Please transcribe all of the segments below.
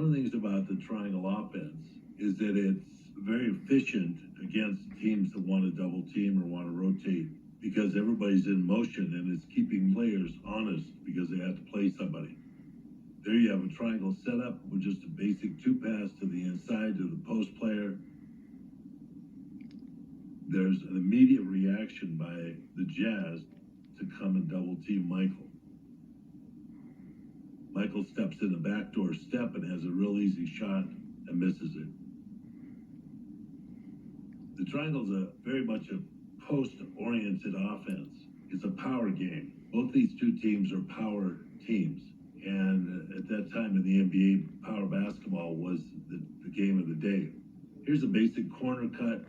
One of the things about the triangle offense is that it's very efficient against teams that want to double team or want to rotate because everybody's in motion and it's keeping players honest because they have to play somebody. There you have a triangle setup with just a basic two pass to the inside to the post player. There's an immediate reaction by the Jazz to come and double team Michael. Michael steps in the backdoor step and has a real easy shot and misses it. The triangle's very much a post-oriented offense. It's a power game. Both these two teams are power teams. And at that time in the NBA, power basketball was the game of the day. Here's a basic corner cut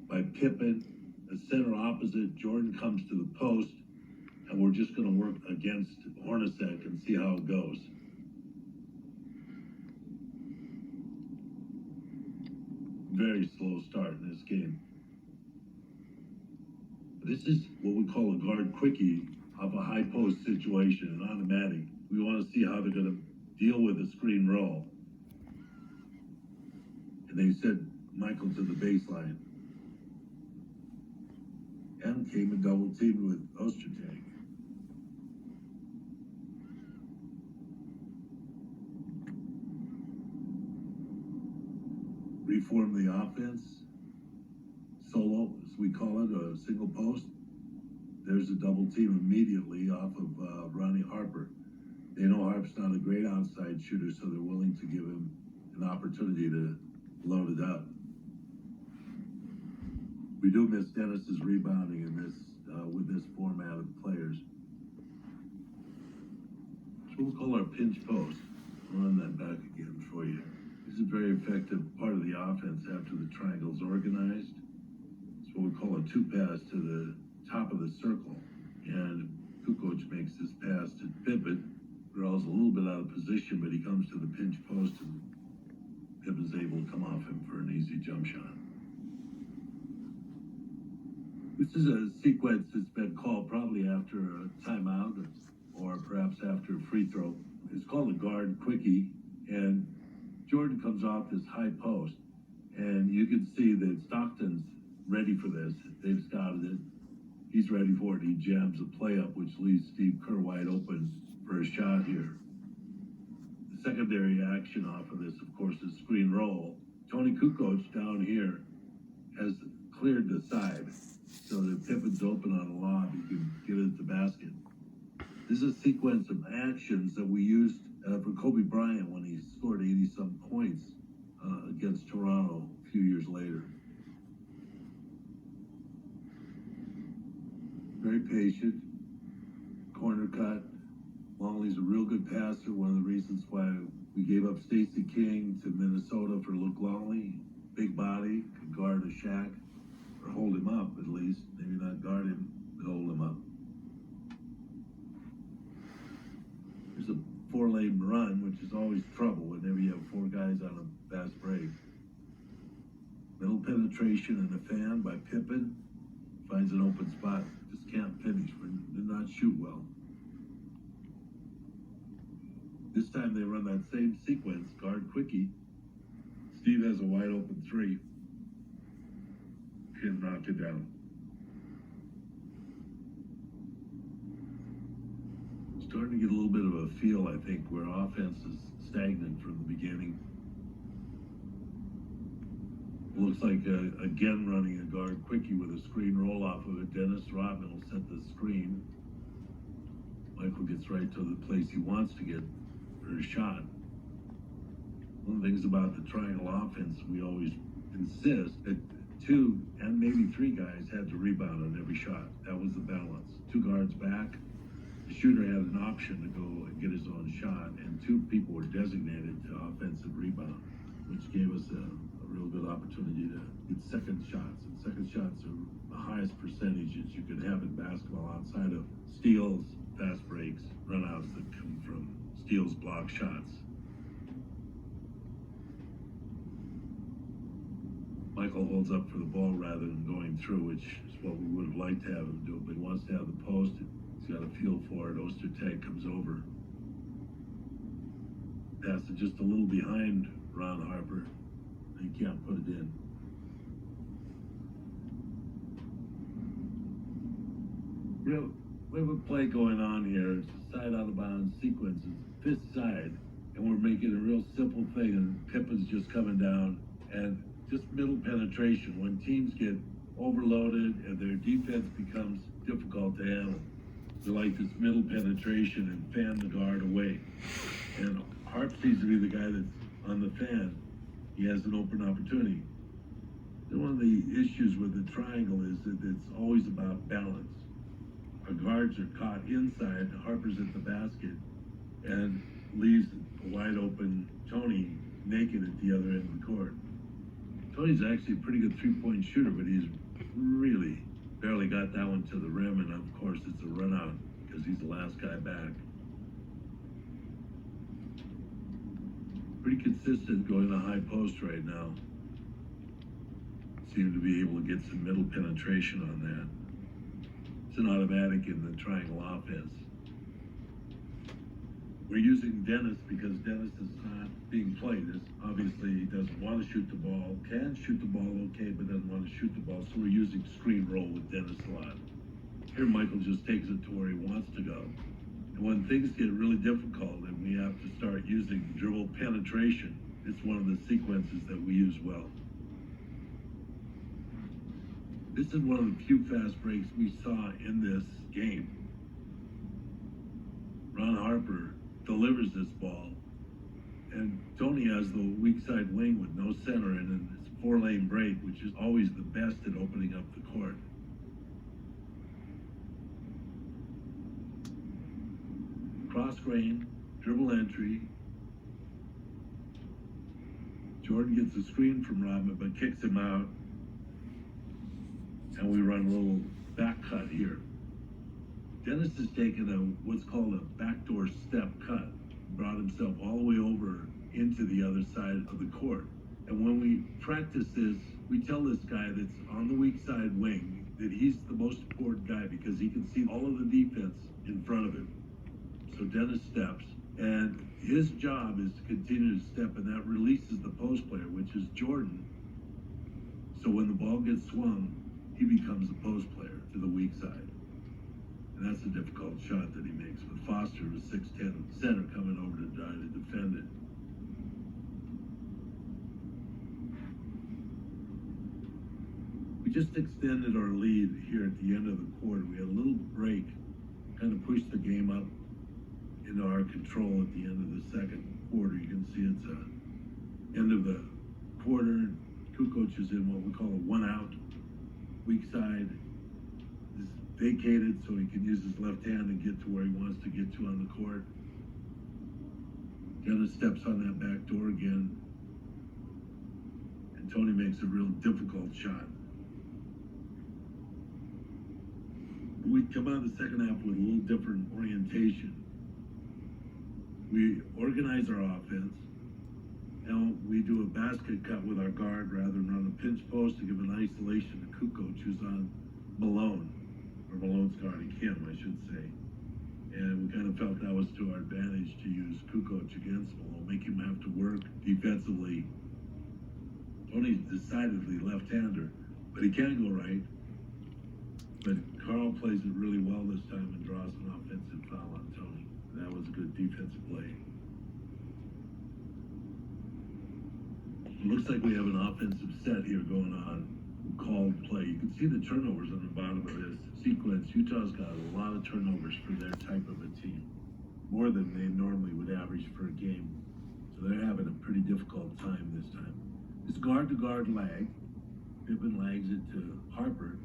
by Pippen. The center opposite, Jordan comes to the post. And we're just going to work against Hornacek and see how it goes. Very slow start in this game. This is what we call a guard quickie of a high post situation, an automatic. We want to see how they're going to deal with a screen roll. And they sent Michael to the baseline. And came and double teamed with Ostertag. Reform the offense, solo, as we call it, a single post. There's a double team immediately off of Ronnie Harper. They know Harp's not a great outside shooter, so they're willing to give him an opportunity to load it up. We do miss Dennis's rebounding in this with this format of players. So we'll call our pinch post. I'll run that back again for you. This is a very effective part of the offense after the triangle's organized. It's what we call a two pass to the top of the circle. And Kukoc makes this pass to Pippen. Grell's a little bit out of position, but he comes to the pinch post and Pippen's able to come off him for an easy jump shot. This is a sequence that's been called probably after a timeout or perhaps after a free throw. It's called a guard quickie, and Jordan comes off this high post, and you can see that Stockton's ready for this. They've scouted it. He's ready for it. He jams a play up, which leaves Steve Kerr wide open for a shot here. The secondary action off of this, of course, is screen roll. Tony Kukoc down here has cleared the side so that Pippen's open on a lob. You can get it at the basket. This is a sequence of actions that we used for Kobe Bryant when he scored 80-some points against Toronto a few years later. Very patient, corner cut. Longley's a real good passer. One of the reasons why we gave up Stacey King to Minnesota for Luke Longley. Big body, could guard a Shaq, or hold him up at least. Maybe not guard him, but hold him up. There's a four-lane run, which is always trouble whenever you have four guys on a fast break. Middle penetration and a fan by Pippen. Finds an open spot. Just can't finish. Did not shoot well. This time they run that same sequence, guard quickie. Steve has a wide open three. Can knock it down. Starting to get a little bit of a feel, I think, where offense is stagnant from the beginning. Looks like, again, running a guard quickie with a screen roll off of it. Dennis Rodman will set the screen. Michael gets right to the place he wants to get for a shot. One of the things about the triangle offense, we always insist that two and maybe three guys had to rebound on every shot. That was the balance. Two guards back. The shooter had an option to go and get his own shot, and two people were designated to offensive rebound, which gave us a real good opportunity to get second shots. And second shots are the highest percentages you could have in basketball outside of steals, fast breaks, runouts that come from steals, block shots. Michael holds up for the ball rather than going through, which is what we would have liked to have him do, but he wants to have the post. He's got a feel for it. Ostertag comes over. Pass it just a little behind Ron Harper. He can't put it in. We have a play going on here. It's a side out of bounds sequence. It's fifth side, and we're making a real simple thing. And Pippen's just coming down, and just middle penetration. When teams get overloaded and their defense becomes difficult to handle, they like this middle penetration and fan the guard away. And Harp seems to be the guy that's on the fan. He has an open opportunity. And one of the issues with the triangle is that it's always about balance. Our guards are caught inside, Harper's at the basket, and leaves a wide open Tony naked at the other end of the court. Tony's actually a pretty good three-point shooter, but he's really barely got that one to the rim, and of course it's a run out because he's the last guy back. Pretty consistent going to high post right now. Seem to be able to get some middle penetration on that. It's an automatic in the triangle offense. We're using Dennis because Dennis is not being played. Obviously, he doesn't want to shoot the ball, can shoot the ball okay, but doesn't want to shoot the ball. So we're using screen roll with Dennis a lot. Here, Michael just takes it to where he wants to go. And when things get really difficult and we have to start using dribble penetration, it's one of the sequences that we use well. This is one of the few fast breaks we saw in this game. Ron Harper delivers this ball, and Tony has the weak side wing with no center and it's a 4-lane break, which is always the best at opening up the court. Cross grain, dribble entry. Jordan gets a screen from Rodman, but kicks him out. And we run a little back cut here. Dennis has taken what's called a backdoor step cut, brought himself all the way over into the other side of the court. And when we practice this, we tell this guy that's on the weak side wing that he's the most important guy because he can see all of the defense in front of him. So Dennis steps, and his job is to continue to step, and that releases the post player, which is Jordan. So when the ball gets swung, he becomes a post player to the weak side. And that's a difficult shot that he makes with Foster, a 6'10" center, coming over to try to defend it. We just extended our lead here at the end of the quarter. We had a little break, kind of pushed the game up into our control at the end of the second quarter. You can see it's end of the quarter. Kukoc is in what we call a 1-out. Weak side is vacated so he can use his left hand and get to where he wants to get to on the court. Dennis steps on that back door again, and Tony makes a real difficult shot. We come out of the second half with a little different orientation. We organize our offense. Now we do a basket cut with our guard rather than run a pinch post to give an isolation to Kukoc, who's on Malone, or Malone's guarding him, I should say. And we kind of felt that was to our advantage to use Kukoc against Malone, make him have to work defensively. Tony's decidedly left-hander, but he can go right. But Carl plays it really well this time and draws an offensive foul on Tony. That was a good defensive play. It looks like we have an offensive set here going on, called play. You can see the turnovers on the bottom of this sequence. Utah's got a lot of turnovers for their type of a team, more than they normally would average for a game. So they're having a pretty difficult time this time. It's guard-to-guard lag. Pippen lags it to Harper.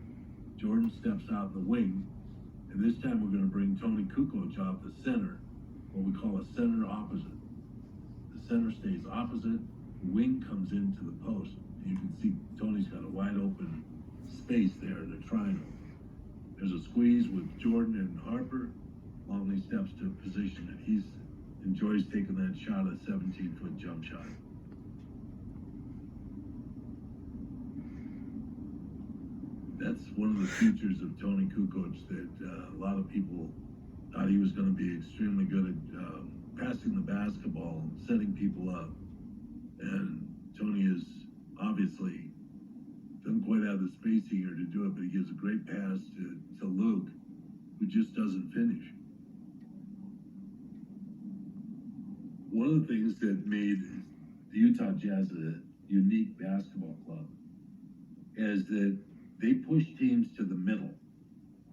Jordan steps out in the wing, and this time we're going to bring Tony Kukoc off the center, what we call a center opposite. The center stays opposite. Wing comes into the post. You can see Tony's got a wide open space there in the triangle. There's a squeeze with Jordan and Harper. Longley steps to a position that he enjoys taking that shot, a 17-foot jump shot. That's one of the features of Tony Kukoc that a lot of people thought he was going to be extremely good at passing the basketball, setting obviously doesn't quite have the spacing here to do it, but he gives a great pass to Luke, who just doesn't finish. One of the things that made the Utah Jazz a unique basketball club is that they push teams to the middle.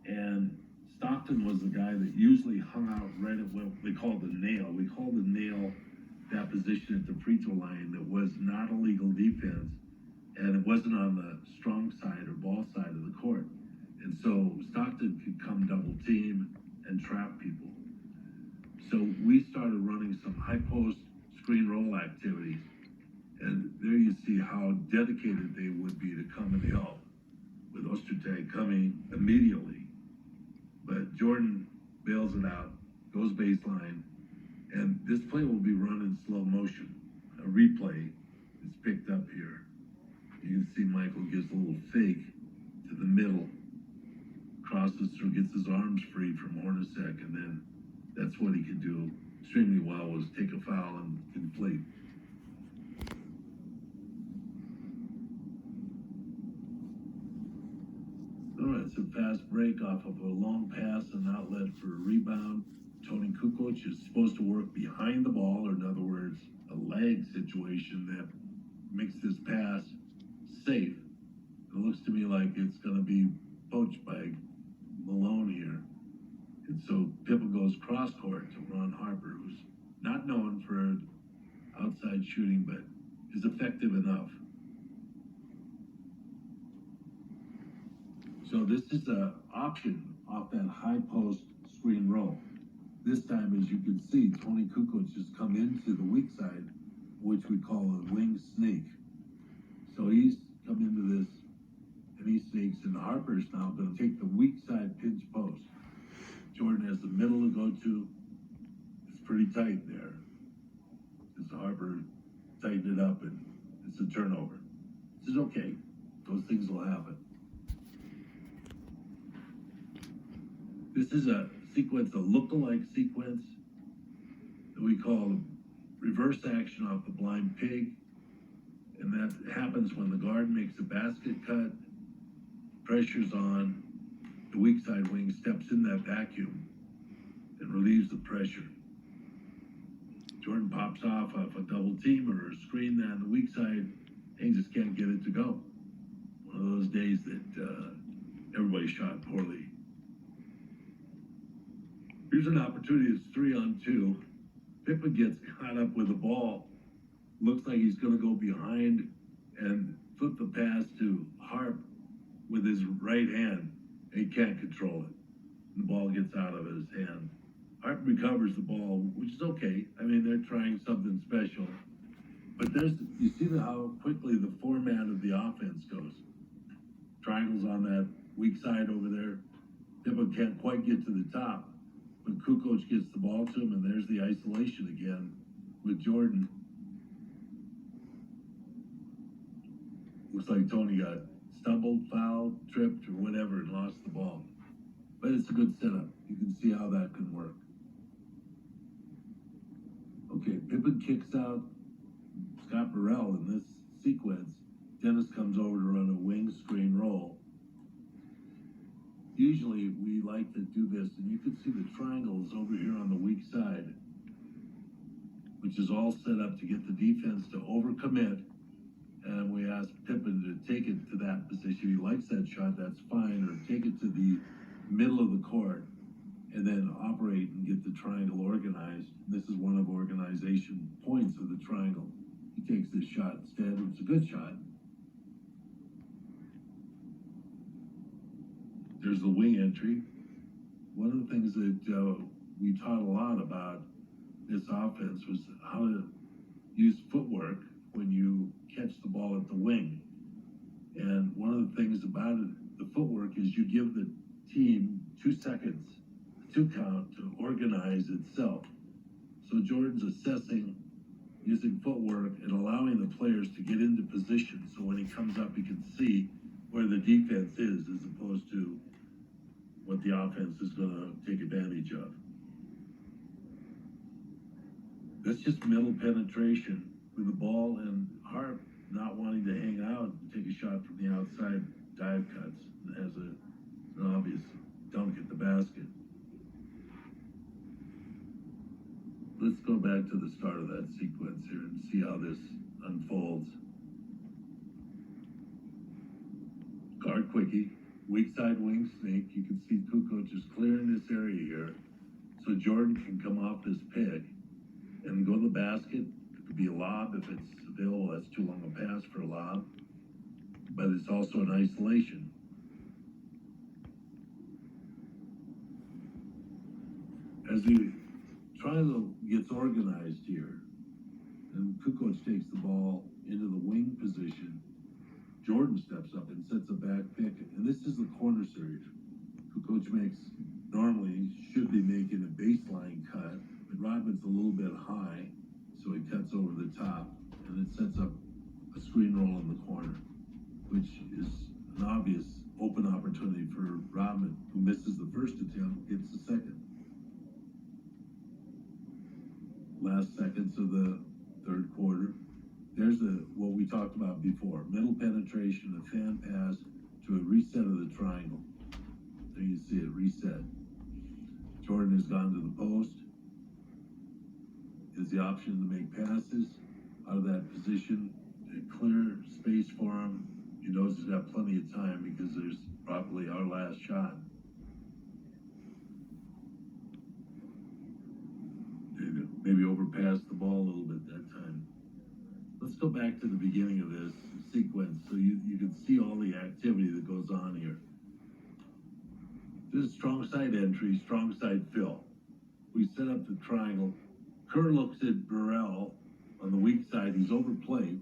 And Stockton was the guy that usually hung out right at what they call the nail. We call the nail that position at the free throw line that was not a legal defense, and it wasn't on the strong side or ball side of the court. And so Stockton could come double team and trap people. So we started running some high post screen roll activities. And there you see how dedicated they would be to come and help, with Ostertag coming immediately. But Jordan bails it out, goes baseline, and this play will be run in slow motion. A replay is picked up here. You can see Michael gives a little fake to the middle, crosses through, gets his arms free from Hornacek, and then that's what he could do extremely well, was take a foul and complete. All right, it's a fast break off of a long pass and outlet for a rebound. Toni Kukoc is supposed to work behind the ball, or in other words, a leg situation that makes this pass safe. It looks to me like it's going to be poached by Malone here. And so Pippa goes cross court to Ron Harper, who's not known for outside shooting, but is effective enough. So this is an option off that high post screen roll. This time, as you can see, Toni Kukoc has come into the weak side, which we call a wing sneak. So he's come into this and he sneaks, and Harper's now going to take the weak side pinch post. Jordan has the middle to go to. It's pretty tight there. As Harper tightened it up, and it's a turnover. This is okay. Those things will happen. This is a sequence, a look-alike sequence that we call reverse action off the blind pig. And that happens when the guard makes a basket cut, pressure's on, the weak side wing steps in that vacuum and relieves the pressure. Jordan pops off a double team or a screen that on the weak side, and he just can't get it to go. One of those days that everybody shot poorly. Here's an opportunity, it's 3-on-2. Pippa gets caught up with the ball. Looks like he's going to go behind and flip the pass to Harp with his right hand. He can't control it. The ball gets out of his hand. Harp recovers the ball, which is okay. I mean, they're trying something special. But you see how quickly the format of the offense goes. Triangles on that weak side over there. Pippa can't quite get to the top, but Kukoc gets the ball to him, and there's the isolation again with Jordan. Looks like Toni got stumbled, fouled, tripped, or whatever, and lost the ball. But it's a good setup. You can see how that can work. Okay, Pippen kicks out Scott Burrell in this sequence. Dennis comes over to run a wing screen roll. Usually we like to do this, and you can see the triangles over here on the weak side, which is all set up to get the defense to overcommit. And we ask Pippen to take it to that position. He likes that shot, that's fine, or take it to the middle of the court and then operate and get the triangle organized. This is one of organization points of the triangle. He takes this shot instead. It's a good shot. There's the wing entry. One of the things that we taught a lot about this offense was how to use footwork when you catch the ball at the wing. And one of the things about it, the footwork, is you give the team 2 seconds, 2 count, to organize itself. So Jordan's assessing using footwork and allowing the players to get into position, so when he comes up he can see where the defense is as opposed to what the offense is going to take advantage of. That's just middle penetration with the ball, and Harp not wanting to hang out and take a shot from the outside, dive cuts as an obvious dunk at the basket. Let's go back to the start of that sequence here and see how this unfolds. Guard quickie, weak side wing snake. You can see Kukoc is clearing this area here, so Jordan can come off this pick and go to the basket. It could be a lob if it's available. That's too long a pass for a lob, but it's also an isolation. As the triangle gets organized here, and Kukoc takes the ball into the wing position, Jordan steps up and sets a back pick, and this is the corner series. Kukoc normally should be making a baseline cut, but Rodman's a little bit high, so he cuts over the top, and it sets up a screen roll in the corner, which is an obvious open opportunity for Rodman, who misses the first attempt, gets the second. Last seconds of the third quarter. There's what we talked about before, middle penetration, a fan pass to a reset of the triangle. There you see it, reset. Jordan has gone to the post. Is the option to make passes out of that position, a clear space for him. He knows he's got plenty of time because there's probably our last shot. Maybe overpass the ball a little bit that time. Let's go back to the beginning of this sequence so you can see all the activity that goes on here. This is strong side entry, strong side fill. We set up the triangle. Kerr looks at Burrell on the weak side. He's overplayed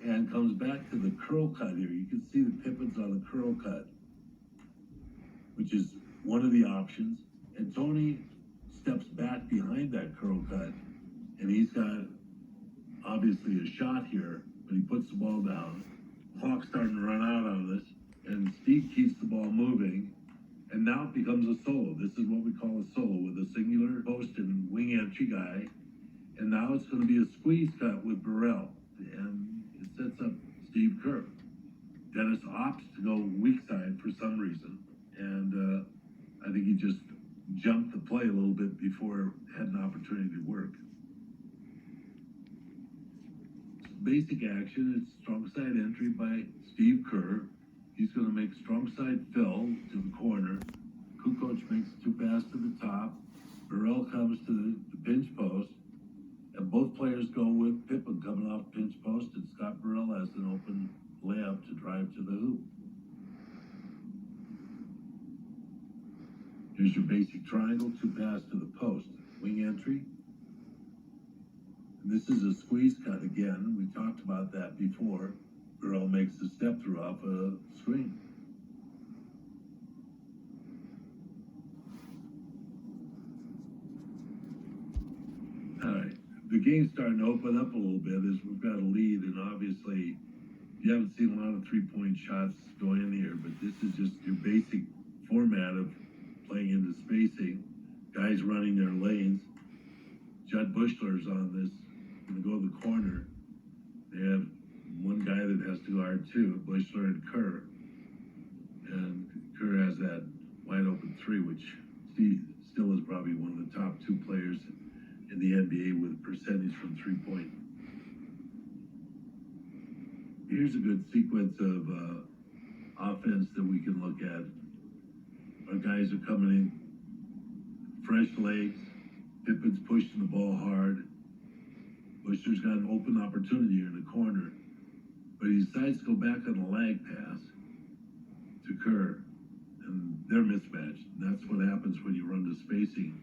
and comes back to the curl cut here. You can see the Pippen's on the curl cut, which is one of the options. And Tony steps back behind that curl cut, and he's got obviously a shot here, but he puts the ball down. Clock's starting to run out on this, and Steve keeps the ball moving, and now it becomes a solo. This is what we call a solo with a singular post and wing entry guy, and now it's going to be a squeeze cut with Burrell, and it sets up Steve Kerr. Dennis opts to go weak side for some reason, and I think he just jumped the play a little bit before it had an opportunity to work. Basic action, it's strong side entry by Steve Kerr. He's going to make strong side fill to the corner. Kukoc makes two passes to the top. Burrell comes to the pinch post, and both players go with Pippen coming off pinch post, and Scott Burrell has an open layup to drive to the hoop. Here's your basic triangle, two pass to the post, wing entry. And this is a squeeze cut again. We talked about that before. Burrell makes the step through off a screen. All right, the game's starting to open up a little bit as we've got a lead, and obviously you haven't seen a lot of three-point shots go in here, but this is just your basic format of playing into spacing, guys running their lanes. Judd Bushler's on this, going to go to the corner. They have one guy that has to guard two, Bushler and Kerr. And Kerr has that wide open three, which still is probably one of the top two players in the NBA with percentage from three-point. Here's a good sequence of offense that we can look at. Our guys are coming in, fresh legs. Pippen's pushing the ball hard. Bushler's got an open opportunity here in the corner, but he decides to go back on a lag pass to Kerr, and they're mismatched. And that's what happens when you run to spacing.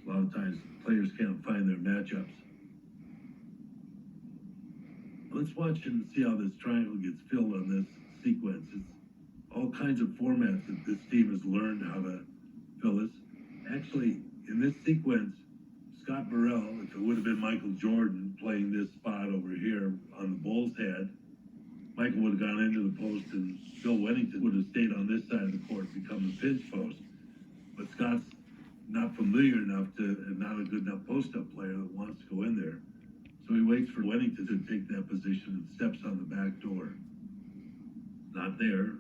A lot of times players can't find their matchups. Let's watch and see how this triangle gets filled on this sequence. It's all kinds of formats that this team has learned how to fill this. Actually, in this sequence, Scott Burrell, if it would have been Michael Jordan playing this spot over here on the Bulls' head, Michael would have gone into the post and Bill Wennington would have stayed on this side of the court, become the pinch post. But Scott's not familiar enough to, and not a good enough post-up player that wants to go in there. So he waits for Wennington to take that position and steps on the back door. Not there.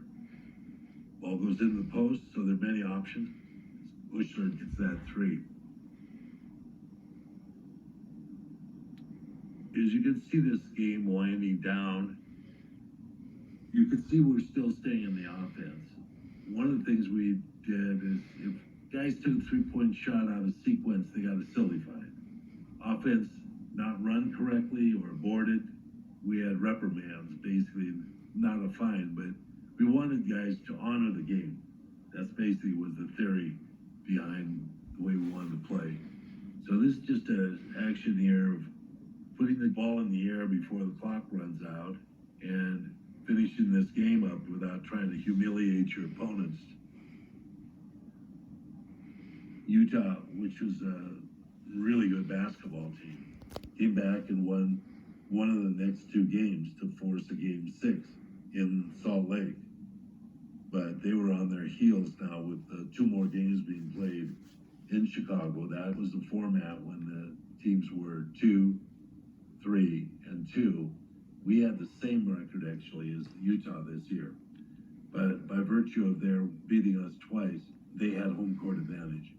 Ball goes in the post, so there are many options. Bushler gets that 3. As you can see this game winding down, you can see we're still staying in the offense. One of the things we did is if guys took a 3-point shot out of sequence, they got a silly fine. Offense not run correctly or aborted, we had reprimands, basically not a fine, but we wanted guys to honor the game. That's basically was the theory behind the way we wanted to play. So this is just an action here of putting the ball in the air before the clock runs out and finishing this game up without trying to humiliate your opponents. Utah, which was a really good basketball team, came back and won one of the next 2 games to force a game 6 in Salt Lake. But they were on their heels now with 2 more games being played in Chicago. That was the format when the teams were 2, 3, and 2. We had the same record actually as Utah this year. But by virtue of their beating us twice, they had home court advantage.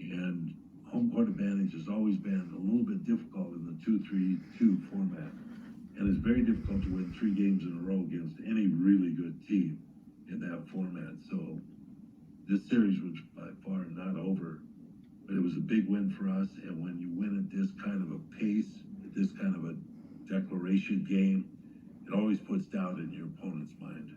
And home court advantage has always been a little bit difficult in the 2-3-2 format. And it's very difficult to win 3 games in a row against any really good team in that format. So this series was by far not over, but it was a big win for us. And when you win at this kind of a pace, at this kind of a declaration game, it always puts doubt in your opponent's mind.